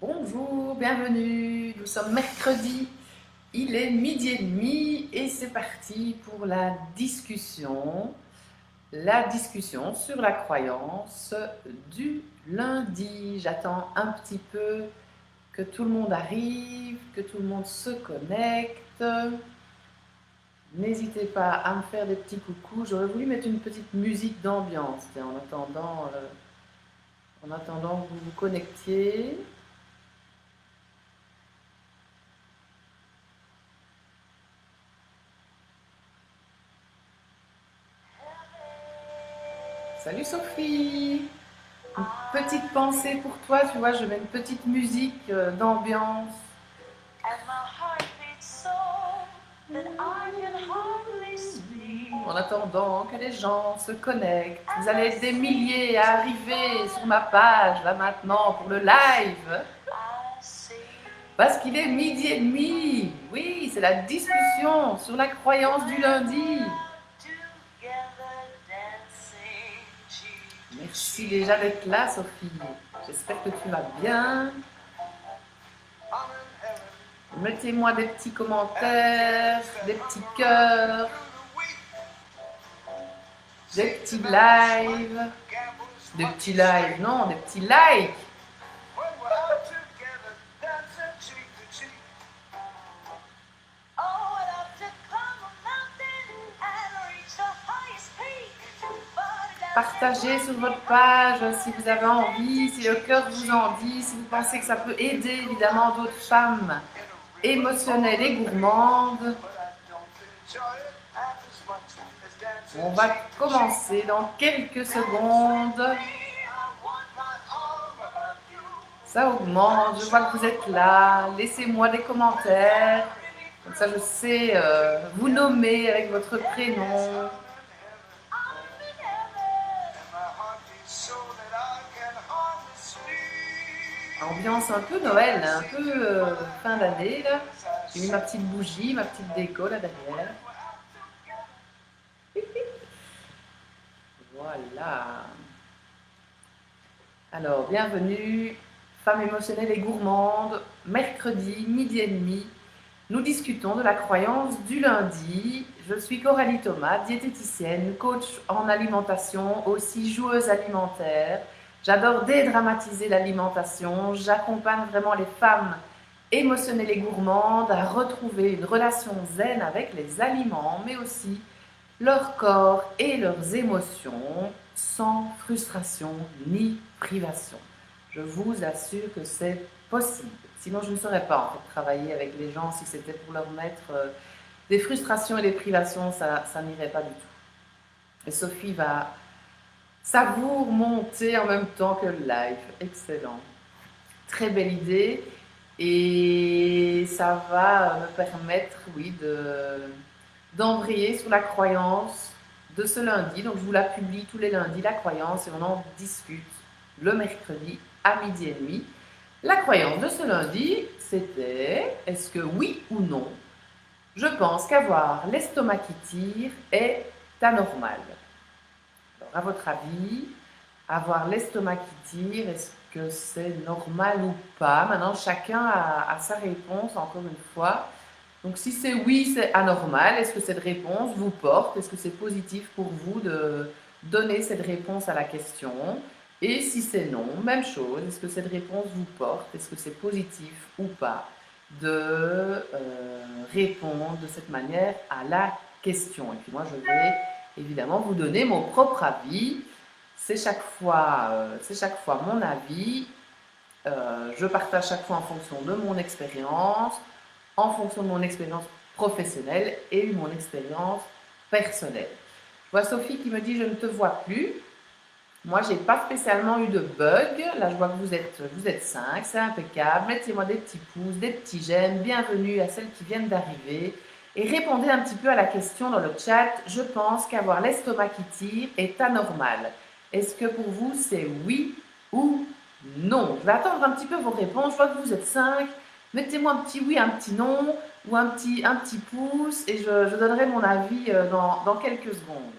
Bonjour, bienvenue. Nous sommes mercredi, il est midi et demi et c'est parti pour la discussion. La discussion sur la croyance du lundi. J'attends un petit peu que tout le monde arrive, que tout le monde se connecte. N'hésitez pas à me faire des petits coucous. J'aurais voulu mettre une petite musique d'ambiance en attendant que vous vous connectiez. Salut Sophie! Une petite pensée pour toi, tu vois, je mets une petite musique d'ambiance. En attendant que les gens se connectent, vous allez être des milliers à arriver sur ma page là maintenant pour le live. Parce qu'il est midi et demi. Oui, c'est la discussion sur la croyance du lundi. Merci déjà d'être là, Sophie. J'espère que tu vas bien. Mettez-moi des petits commentaires, des petits cœurs, des petits lives. Des petits lives, non, des petits likes. Partagez sur votre page si vous avez envie, si le cœur vous en dit, si vous pensez que ça peut aider évidemment d'autres femmes émotionnelles et gourmandes. On va commencer dans quelques secondes. Ça augmente, je vois que vous êtes là. Laissez-moi des commentaires. Comme ça, je sais vous nommer avec votre prénom. Ambiance un peu Noël, un peu fin d'année là. J'ai mis ma petite bougie, ma petite déco là derrière. Voilà. Alors, bienvenue, femme émotionnelle et gourmande. Mercredi, midi et demi, nous discutons de la croyance du lundi. Je suis Coralie Thomas, diététicienne, coach en alimentation, aussi joueuse alimentaire. J'adore dédramatiser l'alimentation. J'accompagne vraiment les femmes émotionnelles et gourmandes à retrouver une relation zen avec les aliments, mais aussi leur corps et leurs émotions sans frustration ni privation. Je vous assure que c'est possible. Sinon, je ne saurais pas en fait travailler avec les gens si c'était pour leur mettre des frustrations et des privations, ça n'irait pas du tout. Et Sophie va savoure monter en même temps que le live. Excellent. Très belle idée. Et ça va me permettre, oui, d'embrayer sur la croyance de ce lundi. Donc, je vous la publie tous les lundis, la croyance, et on en discute le mercredi à midi et demi. La croyance de ce lundi, c'était, est-ce que oui ou non, je pense qu'avoir l'estomac qui tire est anormal. Alors, à votre avis, avoir l'estomac qui tire, est-ce que c'est normal ou pas? Maintenant, chacun a sa réponse, encore une fois. Donc, si c'est oui, c'est anormal, est-ce que cette réponse vous porte? Est-ce que c'est positif pour vous de donner cette réponse à la question? Et si c'est non, même chose, est-ce que cette réponse vous porte? Est-ce que c'est positif ou pas de répondre de cette manière à la question? Et puis moi, je vais évidemment vous donner mon propre avis. C'est chaque fois mon avis. Je partage chaque fois en fonction de mon expérience, en fonction de mon expérience professionnelle et mon expérience personnelle. Je vois Sophie qui me dit je ne te vois plus. Moi, j'ai pas spécialement eu de bug. Là, je vois que vous êtes 5, c'est impeccable. Mettez-moi des petits pouces, des petits j'aime. Bienvenue à celles qui viennent d'arriver. Et répondez un petit peu à la question dans le chat. Je pense qu'avoir l'estomac qui tire est anormal. Est-ce que pour vous, c'est oui ou non? Je vais attendre un petit peu vos réponses. Je vois que vous êtes 5. Mettez-moi un petit oui, un petit non ou un petit pouce et je donnerai mon avis dans quelques secondes.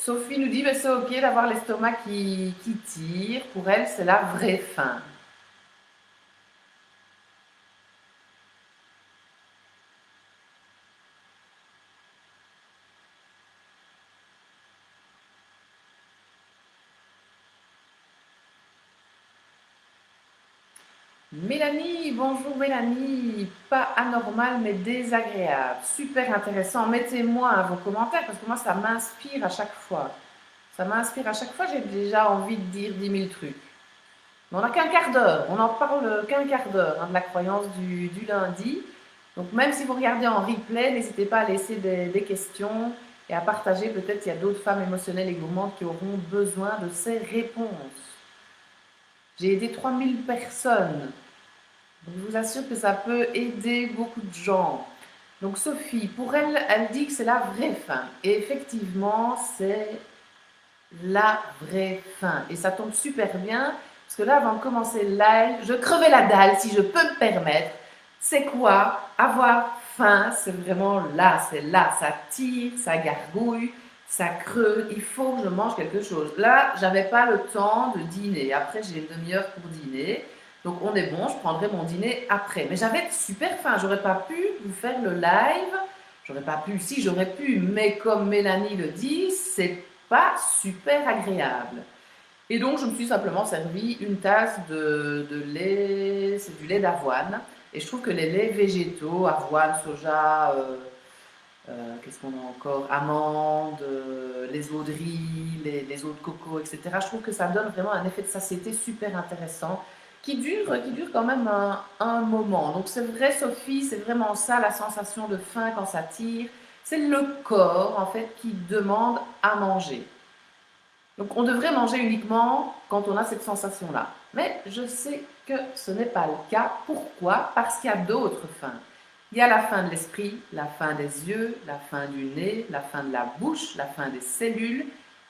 Sophie nous dit, c'est ok d'avoir l'estomac qui tire. Pour elle, c'est la vraie faim. Mélanie, bonjour Mélanie, pas anormal mais désagréable, super intéressant, mettez-moi vos commentaires parce que moi ça m'inspire à chaque fois. Ça m'inspire à chaque fois, j'ai déjà envie de dire 10 000 trucs. Mais on n'a qu'un quart d'heure, on n'en parle qu'un quart d'heure de la croyance du lundi. Donc même si vous regardez en replay, n'hésitez pas à laisser des questions et à partager, peut-être qu'il y a d'autres femmes émotionnelles et gourmandes qui auront besoin de ces réponses. J'ai aidé 3000 personnes. Donc, je vous assure que ça peut aider beaucoup de gens. Donc Sophie, pour elle, elle dit que c'est la vraie faim. Et effectivement, c'est la vraie faim. Et ça tombe super bien, parce que là, avant de commencer le live, je crevais la dalle, si je peux me permettre. C'est quoi avoir faim? C'est vraiment là, c'est là. Ça tire, ça gargouille, ça creuse. Il faut que je mange quelque chose. Là, j'avais pas le temps de dîner. Après, j'ai une demi-heure pour dîner. Donc on est bon, je prendrai mon dîner après. Mais j'avais super faim, j'aurais pas pu vous faire le live, j'aurais pas pu, si j'aurais pu, mais comme Mélanie le dit, c'est pas super agréable. Et donc je me suis simplement servi une tasse de lait, c'est du lait d'avoine. Et je trouve que les laits végétaux, avoine, soja, qu'est-ce qu'on a encore, amandes, les eaux de riz, les eaux de coco, etc. Je trouve que ça donne vraiment un effet de satiété super intéressant qui dure quand même un moment. Donc c'est vrai Sophie, c'est vraiment ça la sensation de faim quand ça tire. C'est le corps en fait qui demande à manger. Donc on devrait manger uniquement quand on a cette sensation-là. Mais je sais que ce n'est pas le cas. Pourquoi? Parce qu'il y a d'autres faims. Il y a la faim de l'esprit, la faim des yeux, la faim du nez, la faim de la bouche, la faim des cellules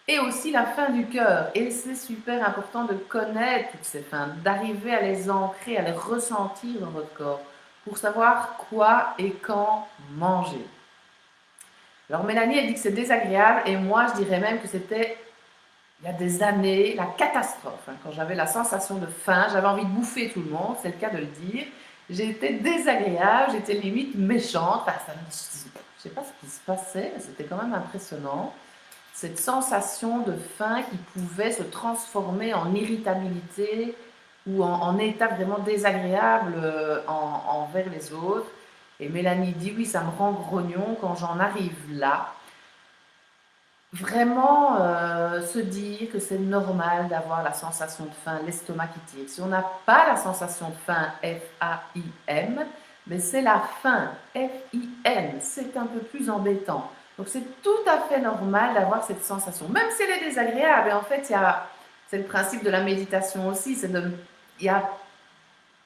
et aussi la faim du cœur. Et c'est super important de connaître toutes ces faims, d'arriver à les ancrer, à les ressentir dans votre corps pour savoir quoi et quand manger. Alors Mélanie, elle dit que c'est désagréable et moi je dirais même que c'était il y a des années, la catastrophe. Quand j'avais la sensation de faim, j'avais envie de bouffer tout le monde, c'est le cas de le dire. J'étais désagréable, j'étais limite méchante. Enfin, je ne sais pas ce qui se passait, mais c'était quand même impressionnant. Cette sensation de faim qui pouvait se transformer en irritabilité ou en état vraiment désagréable envers les autres. Et Mélanie dit oui, ça me rend grognon quand j'en arrive là. Vraiment se dire que c'est normal d'avoir la sensation de faim, l'estomac qui tire. Si on n'a pas la sensation de faim, F-A-I-M, mais c'est la faim, F-I-N, c'est un peu plus embêtant. Donc c'est tout à fait normal d'avoir cette sensation, même si elle est désagréable. Et en fait, c'est le principe de la méditation aussi, il y a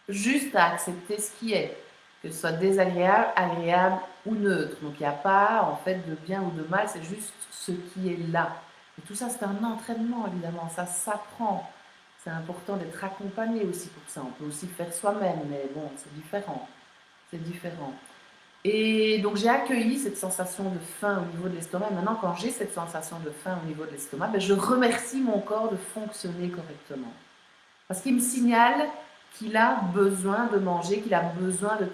juste à accepter ce qui est, que ce soit désagréable, agréable ou neutre. Donc il n'y a pas en fait de bien ou de mal, c'est juste ce qui est là. Et tout ça, c'est un entraînement évidemment, ça s'apprend. C'est important d'être accompagné aussi pour ça. On peut aussi faire soi-même, mais bon, c'est différent. C'est différent. Et donc j'ai accueilli cette sensation de faim au niveau de l'estomac. Maintenant, quand j'ai cette sensation de faim au niveau de l'estomac, je remercie mon corps de fonctionner correctement. Parce qu'il me signale qu'il a besoin de manger, qu'il a besoin de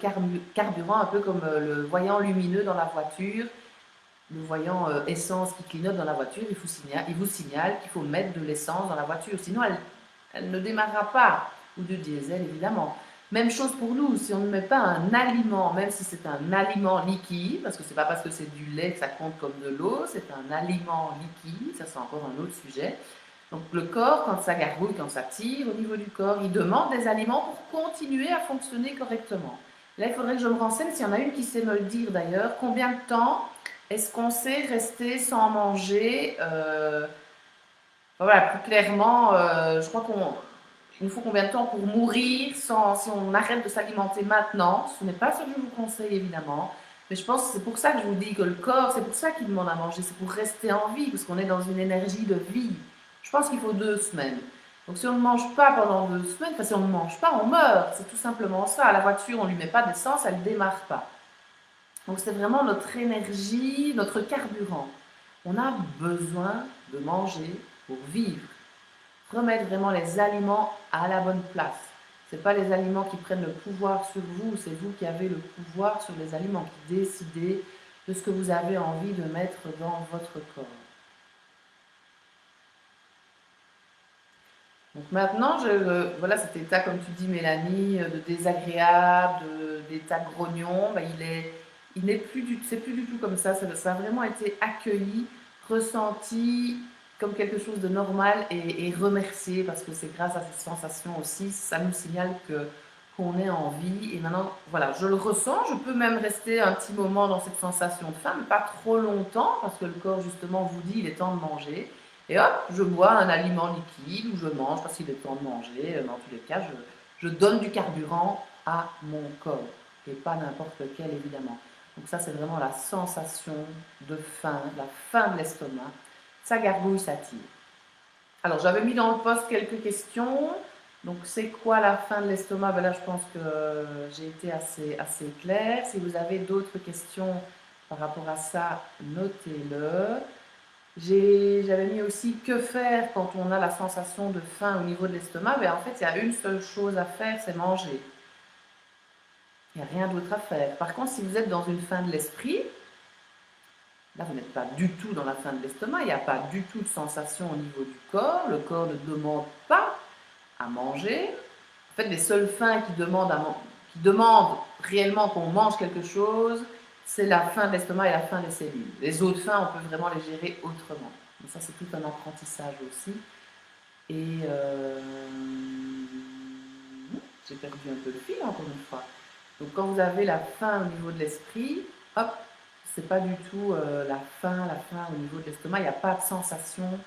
carburant, un peu comme le voyant lumineux dans la voiture, le voyant essence qui clignote dans la voiture, il vous signale qu'il faut mettre de l'essence dans la voiture, sinon elle ne démarrera pas, ou de diesel évidemment. Même chose pour nous, si on ne met pas un aliment, même si c'est un aliment liquide, parce que c'est pas parce que c'est du lait que ça compte comme de l'eau, c'est un aliment liquide, ça c'est encore un autre sujet. Donc le corps, quand ça gargouille, quand ça tire au niveau du corps, il demande des aliments pour continuer à fonctionner correctement. Là, il faudrait que je me renseigne, s'il y en a une qui sait me le dire d'ailleurs, combien de temps est-ce qu'on sait rester sans manger voilà, plus clairement, je crois qu'il nous faut combien de temps pour mourir si on arrête de s'alimenter maintenant. Ce n'est pas ce que je vous conseille évidemment, mais je pense que c'est pour ça que je vous dis que le corps, c'est pour ça qu'il demande à manger, c'est pour rester en vie, parce qu'on est dans une énergie de vie. Je pense qu'il faut 2 semaines. Donc si on ne mange pas pendant 2 semaines, enfin si on ne mange pas, on meurt. C'est tout simplement ça. La voiture, on ne lui met pas d'essence, elle ne démarre pas. Donc c'est vraiment notre énergie, notre carburant. On a besoin de manger pour vivre. Remettre vraiment les aliments à la bonne place. Ce n'est pas les aliments qui prennent le pouvoir sur vous, c'est vous qui avez le pouvoir sur les aliments, qui décidez de ce que vous avez envie de mettre dans votre corps. Donc maintenant, voilà cet état, comme tu dis Mélanie, de désagréable, d'état grognon, c'est plus du tout comme ça a vraiment été accueilli, ressenti comme quelque chose de normal et remercié, parce que c'est grâce à cette sensation aussi, ça nous signale qu'on est en vie. Et maintenant, voilà, je le ressens, je peux même rester un petit moment dans cette sensation de faim, mais pas trop longtemps, parce que le corps justement vous dit il est temps de manger. Et hop, je bois un aliment liquide ou je mange parce qu'il est temps de manger. Dans tous les cas, je donne du carburant à mon corps et pas n'importe lequel évidemment. Donc ça, c'est vraiment la sensation de faim, la faim de l'estomac. Ça gargouille, ça tire. Alors, j'avais mis dans le post quelques questions. Donc, c'est quoi la faim de l'estomac? Ben là, je pense que j'ai été assez claire. Si vous avez d'autres questions par rapport à ça, notez-le. J'avais mis aussi que faire quand on a la sensation de faim au niveau de l'estomac. Ben, en fait, il y a une seule chose à faire, c'est manger. Il n'y a rien d'autre à faire. Par contre, si vous êtes dans une faim de l'esprit, là, vous n'êtes pas du tout dans la faim de l'estomac, il n'y a pas du tout de sensation au niveau du corps, le corps ne demande pas à manger. En fait, les seules faims qui demandent réellement qu'on mange quelque chose, c'est la faim de l'estomac et la faim des cellules. Les autres faims, on peut vraiment les gérer autrement. Mais ça, c'est tout un apprentissage aussi. Et j'ai perdu un peu le fil, encore une fois. Donc, quand vous avez la faim au niveau de l'esprit, hop, c'est pas du tout la faim au niveau de l'estomac. Il n'y a pas de sensation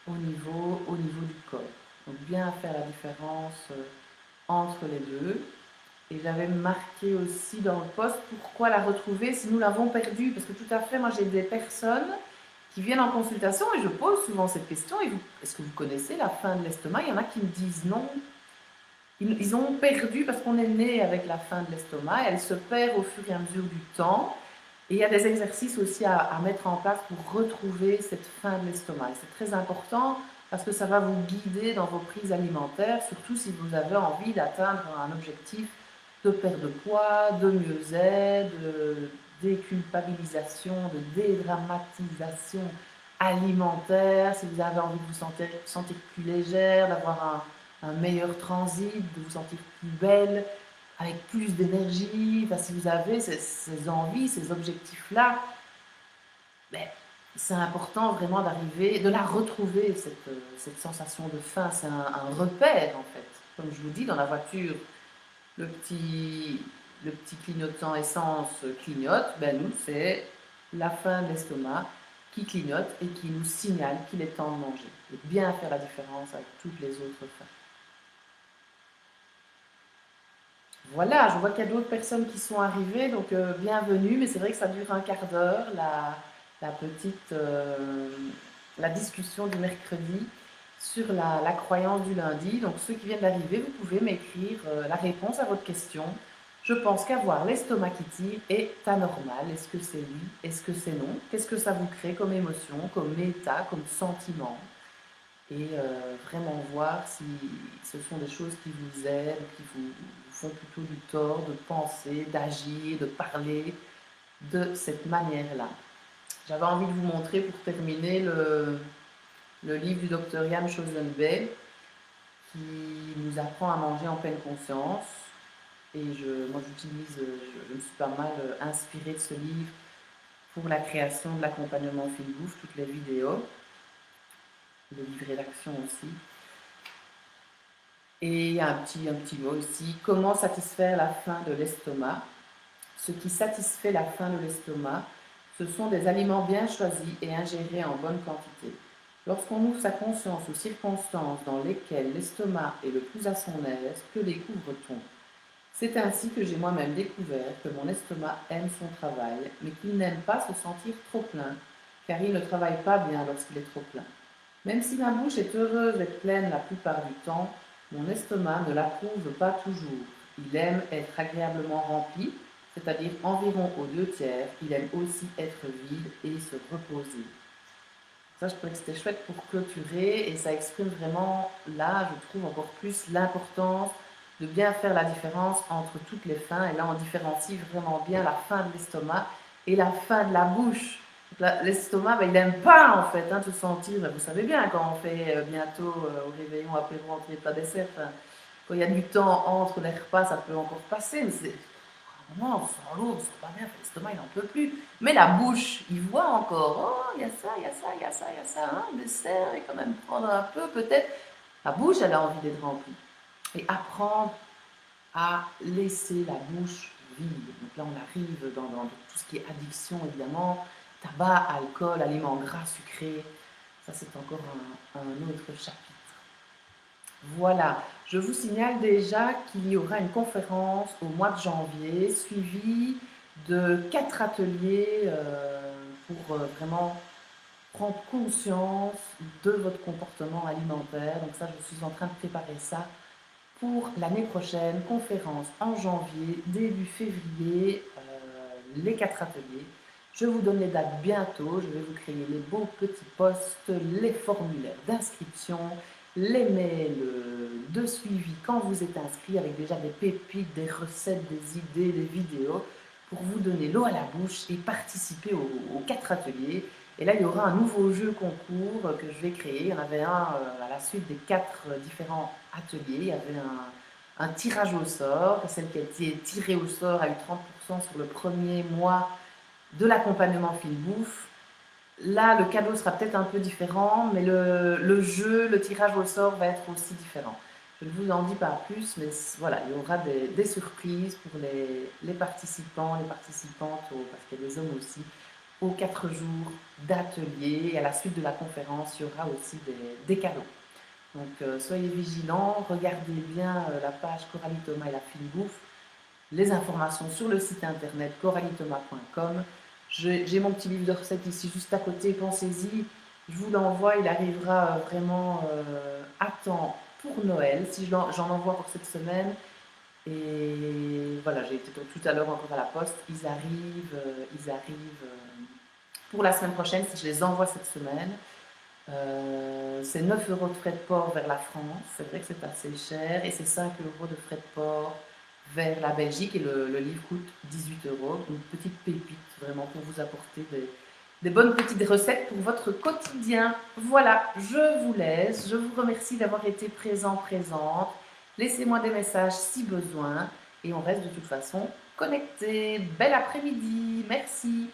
au niveau du corps. Donc, bien faire la différence entre les deux. Et j'avais marqué aussi dans le post pourquoi la retrouver si nous l'avons perdue. Parce que tout à fait, moi j'ai des personnes qui viennent en consultation et je pose souvent cette question. Est-ce que vous connaissez la faim de l'estomac? Il y en a qui me disent non. Ils ont perdu parce qu'on est né avec la faim de l'estomac. Elle se perd au fur et à mesure du temps. Et il y a des exercices aussi à mettre en place pour retrouver cette faim de l'estomac. Et c'est très important parce que ça va vous guider dans vos prises alimentaires, surtout si vous avez envie d'atteindre un objectif de perte de poids, de mieux-être, de déculpabilisation, de dédramatisation alimentaire, si vous avez envie de vous sentir plus légère, d'avoir un meilleur transit, de vous sentir plus belle, avec plus d'énergie. Enfin, si vous avez ces envies, ces objectifs-là, ben, c'est important vraiment d'arriver, de la retrouver, cette sensation de faim. C'est un repère, en fait. Comme je vous dis, dans la voiture, le petit clignotant essence clignote. Ben, nous, c'est la faim de l'estomac qui clignote et qui nous signale qu'il est temps de manger. Et bien faire la différence avec toutes les autres faims. Voilà, je vois qu'il y a d'autres personnes qui sont arrivées, donc bienvenue, mais c'est vrai que ça dure un quart d'heure, la discussion du mercredi sur la croyance du lundi. Donc ceux qui viennent d'arriver, vous pouvez m'écrire la réponse à votre question. Je pense qu'avoir l'estomac qui tire est anormal. Est-ce que c'est oui? Est-ce que c'est non? Qu'est-ce que ça vous crée comme émotion, comme état, comme sentiment? Et vraiment voir si ce sont des choses qui vous aident, qui vous font plutôt du tort, de penser, d'agir, de parler de cette manière-là. J'avais envie de vous montrer pour terminer le livre du docteur Jan Chosenbey qui nous apprend à manger en pleine conscience. Et moi je me suis pas mal inspirée de ce livre pour la création de l'accompagnement Feel Bouffe, toutes les vidéos, le livret d'action aussi. Et il y a un petit mot ici, comment satisfaire la faim de l'estomac? Ce qui satisfait la faim de l'estomac, ce sont des aliments bien choisis et ingérés en bonne quantité. Lorsqu'on ouvre sa conscience aux circonstances dans lesquelles l'estomac est le plus à son aise, que découvre-t-on? C'est ainsi que j'ai moi-même découvert que mon estomac aime son travail, mais qu'il n'aime pas se sentir trop plein, car il ne travaille pas bien lorsqu'il est trop plein. Même si ma bouche est heureuse d'être pleine la plupart du temps, mon estomac ne l'approuve pas toujours. Il aime être agréablement rempli, c'est-à-dire environ aux 2 tiers. Il aime aussi être vide et se reposer. Ça, je trouvais que c'était chouette pour clôturer et ça exprime vraiment, là, je trouve encore plus l'importance de bien faire la différence entre toutes les fins. Et là, on différencie vraiment bien la fin de l'estomac et la fin de la bouche. L'estomac, ben, il n'aime pas en fait te sentir, ben, vous savez bien, quand on fait bientôt au réveillon, apéro, entrée, plat, dessert, quand il y a du temps entre les repas, ça peut encore passer, mais c'est non, on sent lourd, on sent pas bien, l'estomac il n'en peut plus. Mais la bouche, il voit encore, oh, il y a ça, il y a ça, il y a ça, il y a ça, hein, le dessert, il va quand même prendre un peu, peut-être. La bouche, elle a envie d'être remplie. Et apprendre à laisser la bouche vide. Donc là, on arrive dans tout ce qui est addiction, évidemment, tabac, alcool, aliments gras, sucrés. Ça, c'est encore un autre chapitre. Voilà, je vous signale déjà qu'il y aura une conférence au mois de janvier, suivie de 4 ateliers pour vraiment prendre conscience de votre comportement alimentaire. Donc ça, je suis en train de préparer ça pour l'année prochaine, conférence en janvier, début février, les 4 ateliers. Je vous donne les dates bientôt, je vais vous créer les beaux petits posts, les formulaires d'inscription, les mails de suivi quand vous êtes inscrit avec déjà des pépites, des recettes, des idées, des vidéos pour vous donner l'eau à la bouche et participer aux 4 ateliers. Et là, il y aura un nouveau jeu concours que je vais créer. Il y en avait un à la suite des 4 différents ateliers. Il y avait un tirage au sort. Celle qui a été tirée au sort a eu 30% sur le premier mois de l'accompagnement fil bouffe. Là, le cadeau sera peut-être un peu différent, mais le jeu, le tirage au sort va être aussi différent. Je ne vous en dis pas plus, mais voilà, il y aura des surprises pour les participants, les participantes, parce qu'il y a des hommes aussi, aux 4 jours d'atelier. Et à la suite de la conférence, il y aura aussi des cadeaux. Donc, soyez vigilants, regardez bien la page Coralie Thomas et la fine bouffe, les informations sur le site internet coralithomas.com. J'ai mon petit livre de recettes ici juste à côté, pensez-y, je vous l'envoie, il arrivera vraiment à temps pour Noël, si j'en envoie pour cette semaine. Et voilà, j'ai été tout à l'heure encore à la poste, ils arrivent pour la semaine prochaine, si je les envoie cette semaine. C'est 9 euros de frais de port vers la France, c'est vrai que c'est assez cher, et c'est 5 euros de frais de port vers la Belgique, et le livre coûte 18 euros. Une petite pépite vraiment pour vous apporter des bonnes petites recettes pour votre quotidien. Voilà, je vous laisse, je vous remercie d'avoir été présent, présente. Laissez-moi des messages si besoin, et on reste de toute façon connectés. Bel après-midi, merci.